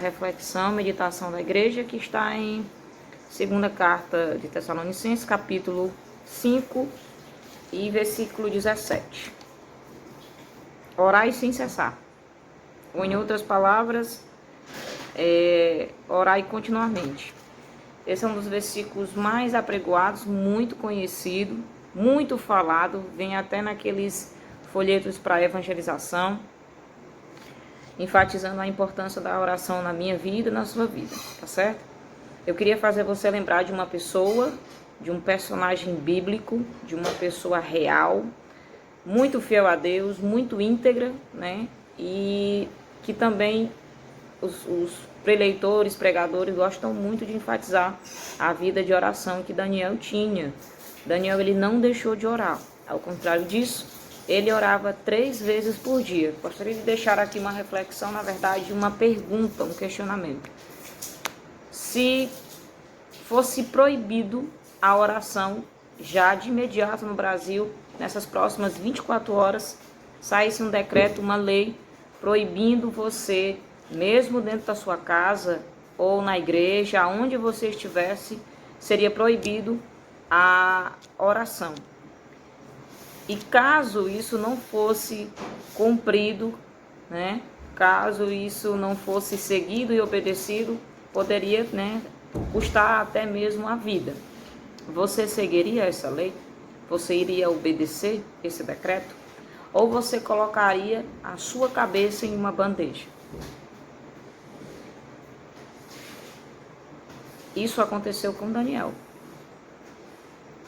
Reflexão, meditação da igreja, que está em 2ª carta de Tessalonicenses, capítulo 5 e versículo 17. Orai sem cessar. Ou em outras palavras, orai continuamente. Esse é um dos versículos mais apregoados, muito conhecido, muito falado, vem até naqueles folhetos para evangelização, enfatizando a importância da oração na minha vida e na sua vida, tá certo? Eu queria fazer você lembrar de uma pessoa, de um personagem bíblico, de uma pessoa real, muito fiel a Deus, muito íntegra, né? E que também os preleitores, pregadores gostam muito de enfatizar a vida de oração que Daniel tinha. Daniel, ele não deixou de orar, ao contrário disso, ele orava 3 vezes por dia. Gostaria de deixar aqui uma reflexão, na verdade, uma pergunta, um questionamento. Se fosse proibido a oração já de imediato no Brasil, nessas próximas 24 horas, saísse um decreto, uma lei, proibindo você, mesmo dentro da sua casa ou na igreja, aonde você estivesse, seria proibido a oração. E caso isso não fosse cumprido, né, caso isso não fosse seguido e obedecido, poderia, custar até mesmo a vida. Você seguiria essa lei? Você iria obedecer esse decreto? Ou você colocaria a sua cabeça em uma bandeja? Isso aconteceu com Daniel.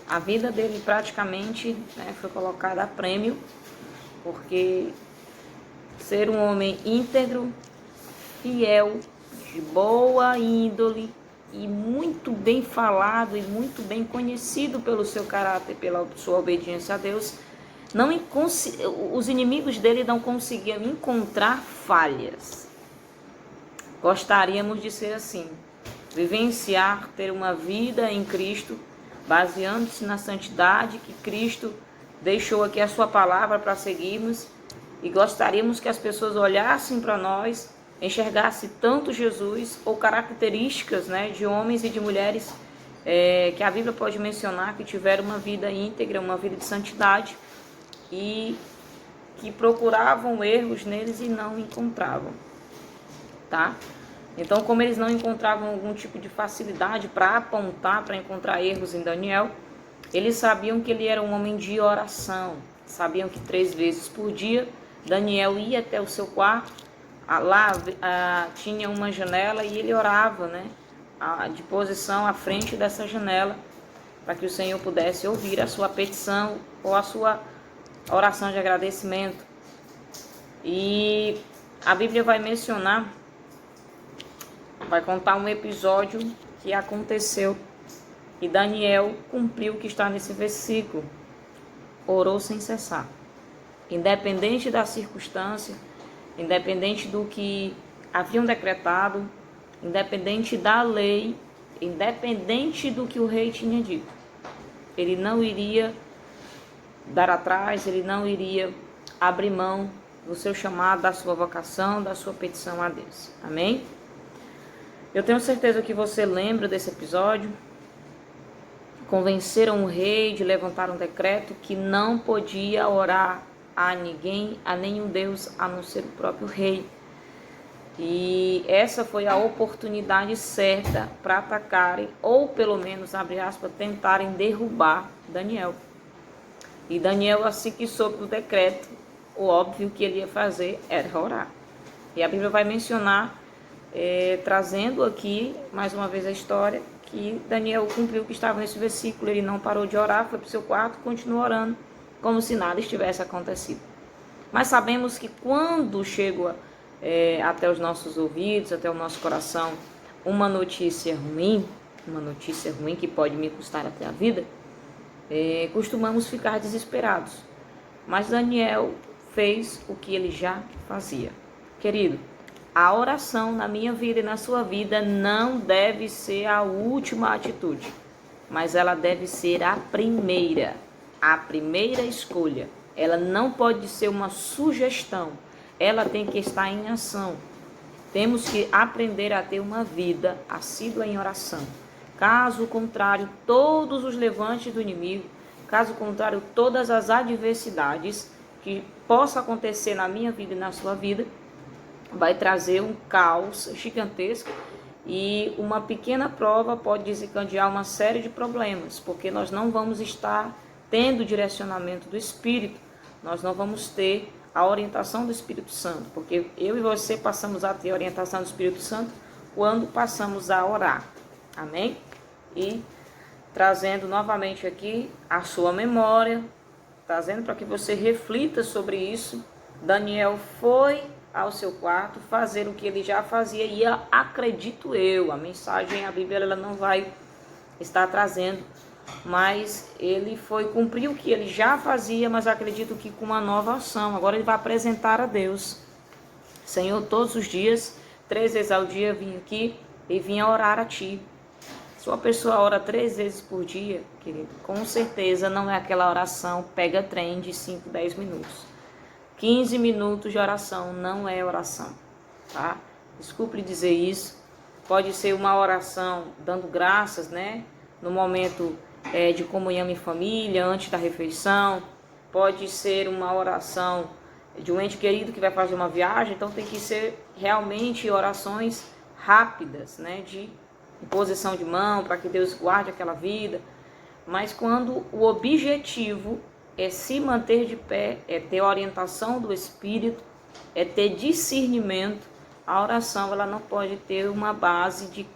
A vida dele praticamente foi colocada a prêmio, porque ser um homem íntegro, fiel, de boa índole e muito bem falado e muito bem conhecido pelo seu caráter, pela sua obediência a Deus, os inimigos dele não conseguiam encontrar falhas. Gostaríamos de ser assim, vivenciar, ter uma vida em Cristo, baseando-se na santidade que Cristo deixou aqui a sua palavra para seguirmos, e gostaríamos que as pessoas olhassem para nós, enxergassem tanto Jesus ou características, de homens e de mulheres que a Bíblia pode mencionar que tiveram uma vida íntegra, uma vida de santidade e que procuravam erros neles e não encontravam, tá? Então, como eles não encontravam algum tipo de facilidade para apontar, para encontrar erros em Daniel, eles sabiam que ele era um homem de oração. Sabiam que 3 vezes por dia, Daniel ia até o seu quarto, lá tinha uma janela e ele orava, de posição à frente dessa janela, para que o Senhor pudesse ouvir a sua petição ou a sua oração de agradecimento. E a Bíblia vai mencionar, vai contar um episódio que aconteceu e Daniel cumpriu o que está nesse versículo. Orou sem cessar. Independente da circunstância, independente do que haviam decretado, independente da lei, independente do que o rei tinha dito, ele não iria dar atrás, ele não iria abrir mão do seu chamado, da sua vocação, da sua petição a Deus. Amém? Eu tenho certeza que você lembra desse episódio. Convenceram o rei de levantar um decreto que não podia orar a ninguém, a nenhum Deus, a não ser o próprio rei. E essa foi a oportunidade certa para atacarem, ou pelo menos, abre aspas, tentarem derrubar Daniel. E Daniel, assim que soube do decreto, o óbvio que ele ia fazer era orar. E a Bíblia vai mencionar, trazendo aqui mais uma vez a história, que Daniel cumpriu o que estava nesse versículo. Ele não parou de orar, foi para o seu quarto e continuou orando como se nada estivesse acontecido. Mas sabemos que quando chega até os nossos ouvidos, até o nosso coração, uma notícia ruim que pode me custar até a vida, costumamos ficar desesperados. Mas Daniel fez o que ele já fazia. Querido, a oração na minha vida e na sua vida não deve ser a última atitude, mas ela deve ser a primeira escolha. Ela não pode ser uma sugestão, ela tem que estar em ação. Temos que aprender a ter uma vida assídua em oração. Caso contrário, todos os levantes do inimigo, caso contrário, todas as adversidades que possa acontecer na minha vida e na sua vida, vai trazer um caos gigantesco, e uma pequena prova pode desencadear uma série de problemas, porque nós não vamos estar tendo o direcionamento do Espírito, nós não vamos ter a orientação do Espírito Santo, porque eu e você passamos a ter a orientação do Espírito Santo quando passamos a orar. Amém? E trazendo novamente aqui a sua memória, trazendo para que você reflita sobre isso. Daniel foi ao seu quarto fazer o que ele já fazia, e acredito eu, a mensagem, a Bíblia, ela não vai estar trazendo, mas ele foi cumprir o que ele já fazia, mas acredito que com uma nova ação. Agora ele vai apresentar a Deus. Senhor, todos os dias, 3 vezes ao dia, vim aqui e vim orar a Ti. Se uma pessoa ora 3 vezes por dia, querido, com certeza não é aquela oração pega trem de 5, 10 minutos. 15 minutos de oração não é oração, tá? Desculpe dizer isso. Pode ser uma oração dando graças, né? No momento de comunhão em família, antes da refeição. Pode ser uma oração de um ente querido que vai fazer uma viagem. Então tem que ser realmente orações rápidas, né? De imposição de mão, para que Deus guarde aquela vida. Mas quando o objetivo é se manter de pé, é ter orientação do Espírito, é ter discernimento, a oração ela não pode ter uma base de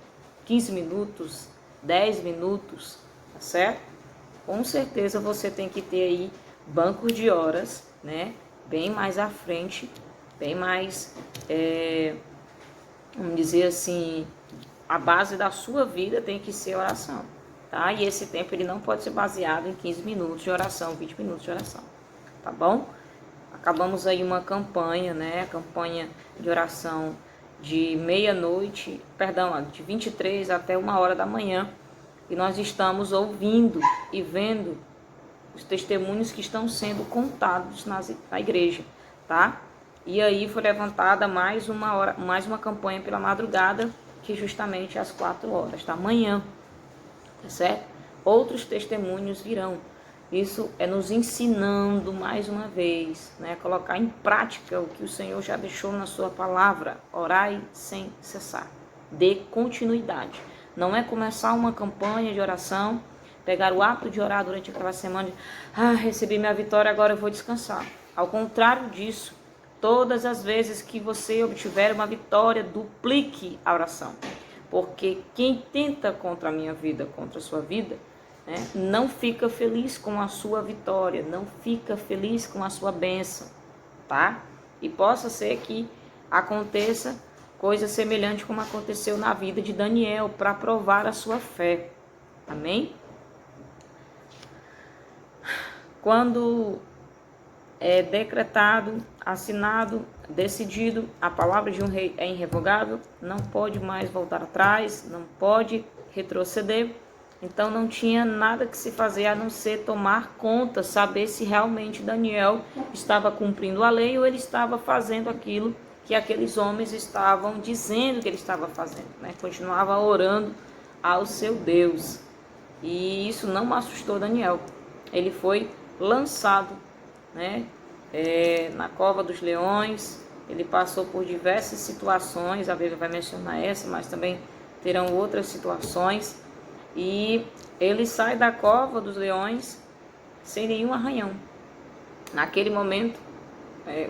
15 minutos, 10 minutos, tá certo? Com certeza você tem que ter aí bancos de horas, né? Bem mais à frente, bem mais, vamos dizer assim, a base da sua vida tem que ser oração. Tá? E esse tempo ele não pode ser baseado em 15 minutos de oração, 20 minutos de oração, tá bom? Acabamos aí uma campanha, né? Campanha de oração de meia-noite, de 23 até 1h da manhã. E nós estamos ouvindo e vendo os testemunhos que estão sendo contados na igreja, tá? E aí foi levantada mais uma campanha pela madrugada, que justamente às 4h da manhã. Tá certo? Outros testemunhos virão. Isso é nos ensinando mais uma vez, né? Colocar em prática o que o Senhor já deixou na sua palavra. Orai sem cessar. Dê continuidade. Não é começar uma campanha de oração, pegar o hábito de orar durante aquela semana, recebi minha vitória, agora eu vou descansar. Ao contrário disso, todas as vezes que você obtiver uma vitória, duplique a oração. Porque quem tenta contra a minha vida, contra a sua vida, né, não fica feliz com a sua vitória, não fica feliz com a sua bênção, tá? E possa ser que aconteça coisa semelhante como aconteceu na vida de Daniel, para provar a sua fé. Amém? Quando é decretado, assinado, decidido, a palavra de um rei é irrevogável, não pode mais voltar atrás, não pode retroceder. Então não tinha nada que se fazer a não ser tomar conta, saber se realmente Daniel estava cumprindo a lei ou ele estava fazendo aquilo que aqueles homens estavam dizendo que ele estava fazendo, né? Continuava orando ao seu Deus. E isso não assustou Daniel. Ele foi lançado, né, na cova dos leões. Ele passou por diversas situações, a Bíblia vai mencionar essa, mas também terão outras situações. E ele sai da cova dos leões sem nenhum arranhão. Naquele momento,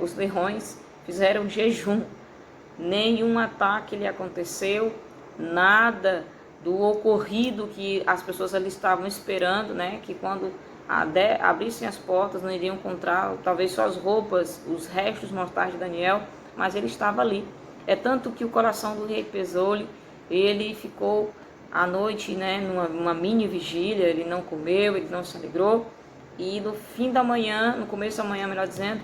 os leões fizeram jejum, nenhum ataque lhe aconteceu, nada do ocorrido que as pessoas ali estavam esperando, né? Que quando abrissem as portas não iriam encontrar talvez só as roupas, os restos mortais de Daniel, mas ele estava ali. É tanto que o coração do rei pesou-lhe, ele ficou à noite, né, numa mini vigília, ele não comeu, ele não se alegrou, e no fim da manhã, no começo da manhã, melhor dizendo,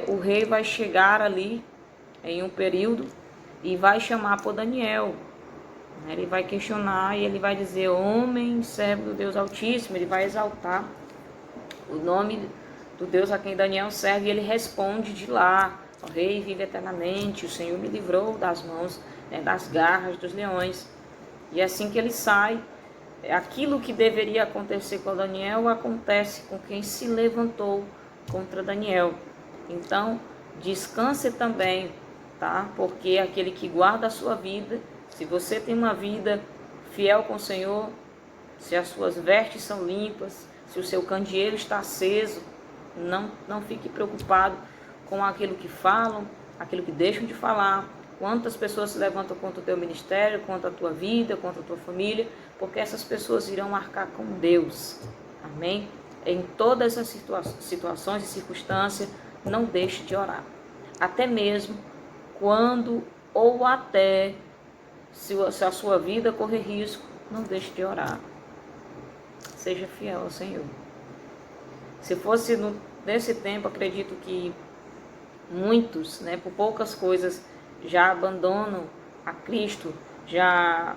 o rei vai chegar ali em um período e vai chamar por Daniel. Ele vai questionar e ele vai dizer: homem, servo do Deus Altíssimo. Ele vai exaltar o nome do Deus a quem Daniel serve, e ele responde de lá: O rei vive eternamente, o Senhor me livrou das mãos, das garras dos leões. E assim que ele sai, aquilo que deveria acontecer com Daniel acontece com quem se levantou contra Daniel. Então, descanse também, tá? Porque aquele que guarda a sua vida, se você tem uma vida fiel com o Senhor, se as suas vestes são limpas, se o seu candeeiro está aceso, não fique preocupado com aquilo que falam, aquilo que deixam de falar, quantas pessoas se levantam contra o teu ministério, contra a tua vida, contra a tua família, porque essas pessoas irão marcar com Deus. Amém? Em todas as situações e circunstâncias, não deixe de orar. Até mesmo quando ou até se a sua vida correr risco, não deixe de orar. Seja fiel ao Senhor. Se fosse nesse tempo, acredito que muitos, por poucas coisas, já abandonam a Cristo, já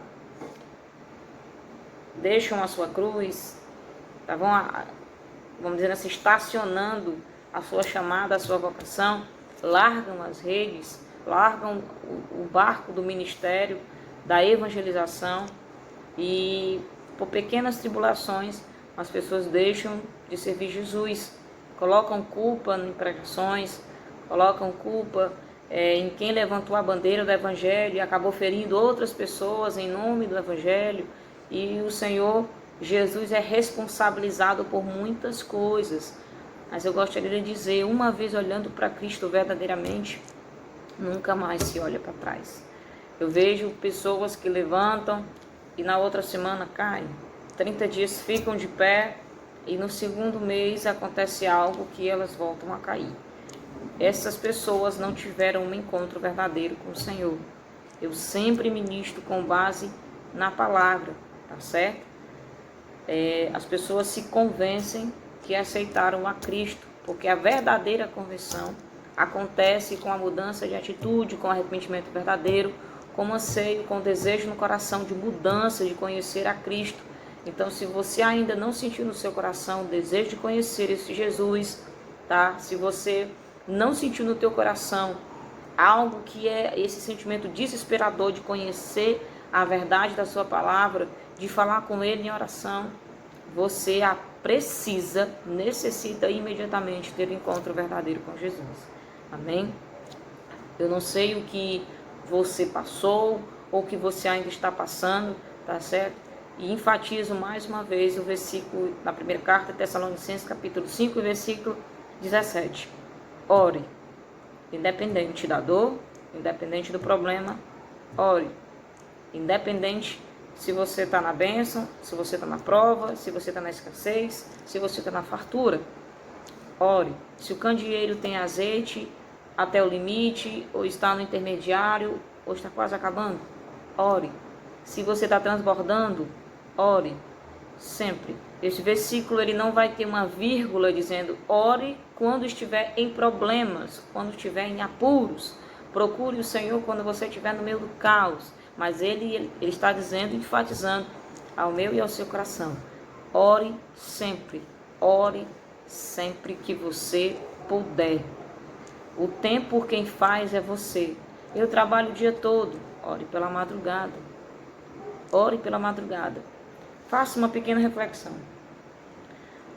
deixam a sua cruz, vamos dizer assim, estacionando a sua chamada, a sua vocação, largam as redes, largam o barco do ministério, da evangelização, e por pequenas tribulações as pessoas deixam de servir Jesus, colocam culpa em pregações, colocam culpa em quem levantou a bandeira do Evangelho e acabou ferindo outras pessoas em nome do Evangelho. E o Senhor Jesus é responsabilizado por muitas coisas. Mas eu gostaria de dizer, uma vez olhando para Cristo verdadeiramente, nunca mais se olha para trás. Eu vejo pessoas que levantam e na outra semana caem. 30 dias ficam de pé e no segundo mês acontece algo que elas voltam a cair. Essas pessoas não tiveram um encontro verdadeiro com o Senhor. Eu sempre ministro com base na palavra, tá certo? As pessoas se convencem que aceitaram a Cristo, porque a verdadeira conversão acontece com a mudança de atitude, com o arrependimento verdadeiro, com anseio, com desejo no coração de mudança, de conhecer a Cristo. Então, se você ainda não sentiu no seu coração o desejo de conhecer esse Jesus, tá? Se você não sentiu no teu coração algo que é esse sentimento desesperador de conhecer a verdade da sua palavra, de falar com Ele em oração, você necessita imediatamente ter um encontro verdadeiro com Jesus. Amém? Eu não sei o que você passou ou o que você ainda está passando, tá certo? E enfatizo mais uma vez o versículo da primeira carta de Tessalonicenses, capítulo 5, versículo 17. Ore, independente da dor, independente do problema, ore. Independente se você está na bênção, se você está na prova, se você está na escassez, se você está na fartura, ore. Se o candeeiro tem azeite até o limite, ou está no intermediário, ou está quase acabando, ore. Se você está transbordando, ore. Sempre. Esse versículo ele não vai ter uma vírgula dizendo ore quando estiver em problemas, quando estiver em apuros. Procure o Senhor quando você estiver no meio do caos. Mas ele está dizendo, enfatizando ao meu e ao seu coração. Ore sempre que você puder. O tempo por quem faz é você. Eu trabalho o dia todo, ore pela madrugada. Ore pela madrugada. Faça uma pequena reflexão.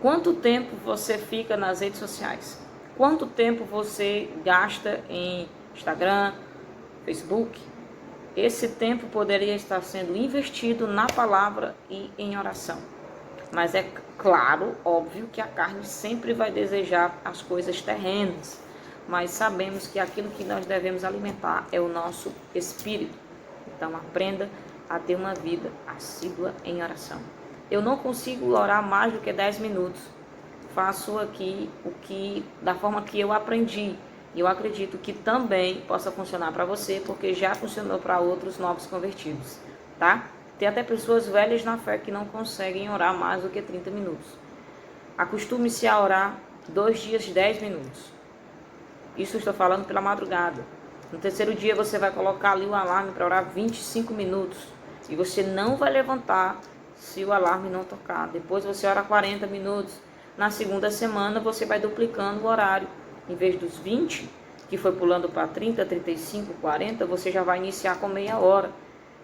Quanto tempo você fica nas redes sociais? Quanto tempo você gasta em Instagram, Facebook? Esse tempo poderia estar sendo investido na palavra e em oração. Mas é claro, óbvio, que a carne sempre vai desejar as coisas terrenas. Mas sabemos que aquilo que nós devemos alimentar é o nosso espírito. Então aprenda a ter uma vida assídua em oração. Eu não consigo orar mais do que 10 minutos. Faço aqui da forma que eu aprendi. E eu acredito que também possa funcionar para você, porque já funcionou para outros novos convertidos, tá? Tem até pessoas velhas na fé que não conseguem orar mais do que 30 minutos. Acostume-se a orar 2 dias, 10 minutos. Isso eu estou falando pela madrugada. No terceiro dia você vai colocar ali o alarme para orar 25 minutos. E você não vai levantar se o alarme não tocar. Depois você ora 40 minutos. Na segunda semana você vai duplicando o horário. Em vez dos 20, que foi pulando para 30, 35, 40, você já vai iniciar com meia hora.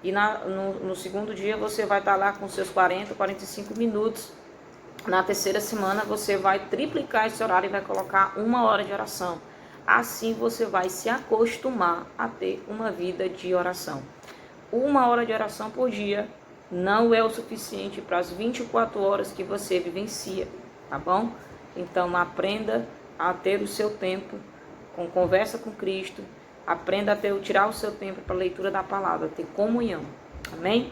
E no segundo dia você vai estar lá com seus 40, 45 minutos. Na terceira semana você vai triplicar esse horário e vai colocar 1 hora de oração. Assim você vai se acostumar a ter uma vida de oração. 1 hora de oração por dia não é o suficiente para as 24 horas que você vivencia, tá bom? Então aprenda a ter o seu tempo com conversa com Cristo. Aprenda a tirar o seu tempo para a leitura da palavra, ter comunhão. Amém?